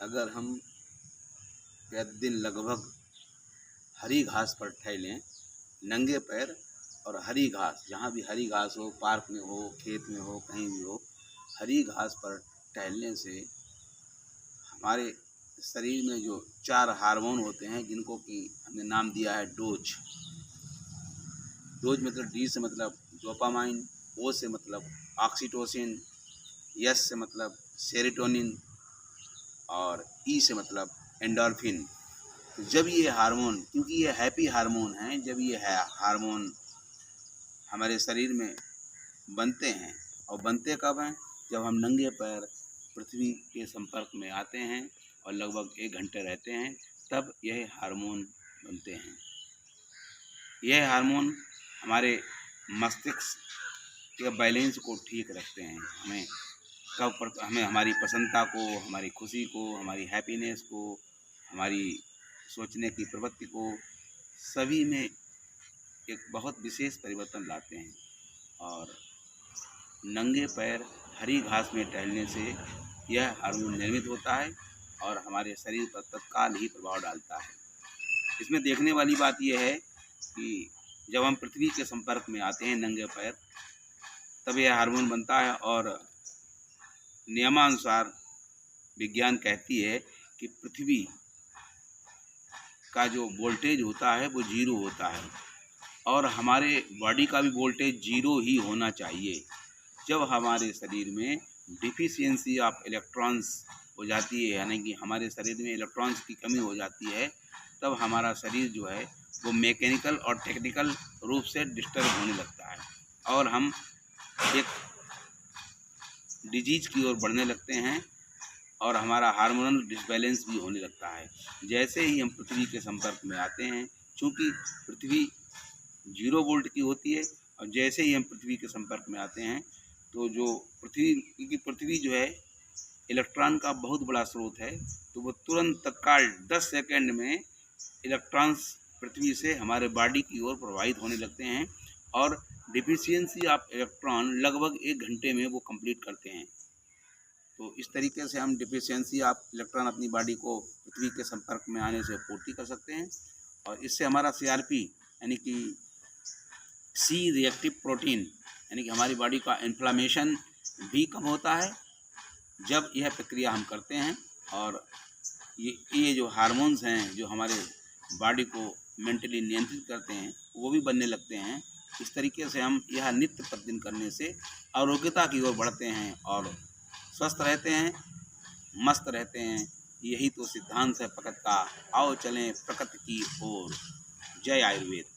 अगर हम प्रतिदिन लगभग हरी घास पर टहलें, नंगे पैर और हरी घास, जहाँ भी हरी घास हो, पार्क में हो, खेत में हो, कहीं भी हो, हरी घास पर टहलने से हमारे शरीर में जो 4 हार्मोन होते हैं, जिनको कि हमने नाम दिया है डोज। डोज मतलब डी से मतलब डोपामाइन, ओ से मतलब ऑक्सीटोसिन, एस से मतलब सेरोटोनिन और ई से मतलब एंडोर्फिन। तो जब ये हार्मोन, क्योंकि ये हैप्पी हार्मोन हैं, जब ये है हार्मोन हमारे शरीर में बनते हैं, और बनते कब हैं? जब हम नंगे पैर पृथ्वी के संपर्क में आते हैं और लगभग 1 घंटे रहते हैं, तब यह हार्मोन बनते हैं। यह हार्मोन हमारे मस्तिष्क के बैलेंस को ठीक रखते हैं। हमें हमारी प्रसन्नता को, हमारी खुशी को, हमारी हैप्पीनेस को, हमारी सोचने की प्रवृत्ति को, सभी में एक बहुत विशेष परिवर्तन लाते हैं। और नंगे पैर हरी घास में टहलने से यह हार्मोन निर्मित होता है और हमारे शरीर पर तत्काल ही प्रभाव डालता है। इसमें देखने वाली बात यह है कि जब हम पृथ्वी के संपर्क में आते हैं नंगे पैर, तब यह हार्मोन बनता है और नियमानुसार विज्ञान कहती है कि पृथ्वी का जो वोल्टेज होता है वो 0 होता है और हमारे बॉडी का भी वोल्टेज 0 ही होना चाहिए। जब हमारे शरीर में डिफिशियंसी ऑफ इलेक्ट्रॉन्स हो जाती है, यानी कि हमारे शरीर में इलेक्ट्रॉन्स की कमी हो जाती है, तब हमारा शरीर जो है वो मैकेनिकल और टेक्निकल रूप से डिस्टर्ब होने लगता है और हम एक डिजीज की ओर बढ़ने लगते हैं और हमारा हार्मोनल डिसबैलेंस भी होने लगता है। जैसे ही हम पृथ्वी के संपर्क में आते हैं, चूँकि पृथ्वी 0 वोल्ट की होती है, और जैसे ही हम पृथ्वी के संपर्क में आते हैं तो जो पृथ्वी जो है इलेक्ट्रॉन का बहुत बड़ा स्रोत है, तो वो तुरंत तत्काल 10 सेकंड में इलेक्ट्रॉन्स पृथ्वी से हमारे बॉडी की ओर प्रवाहित होने लगते हैं और डिफिशियंसी ऑफ इलेक्ट्रॉन लगभग 1 घंटे में वो कंप्लीट करते हैं। तो इस तरीके से हम डिफिशियंसी ऑफ इलेक्ट्रॉन अपनी बॉडी को पृथ्वी के संपर्क में आने से पूर्ति कर सकते हैं और इससे हमारा CRP यानी कि सी रिएक्टिव प्रोटीन यानी कि हमारी बॉडी का इन्फ्लामेशन भी कम होता है जब यह प्रक्रिया हम करते हैं। और ये जो हार्मोन्स हैं जो हमारे बॉडी को मेंटली नियंत्रित करते हैं, वो भी बनने लगते हैं। इस तरीके से हम यह नित्य प्रतिदिन करने से आरोग्यता की ओर बढ़ते हैं और स्वस्थ रहते हैं, मस्त रहते हैं। यही तो सिद्धांत है प्रकृति का, आओ चलें प्रकृति की ओर। जय आयुर्वेद।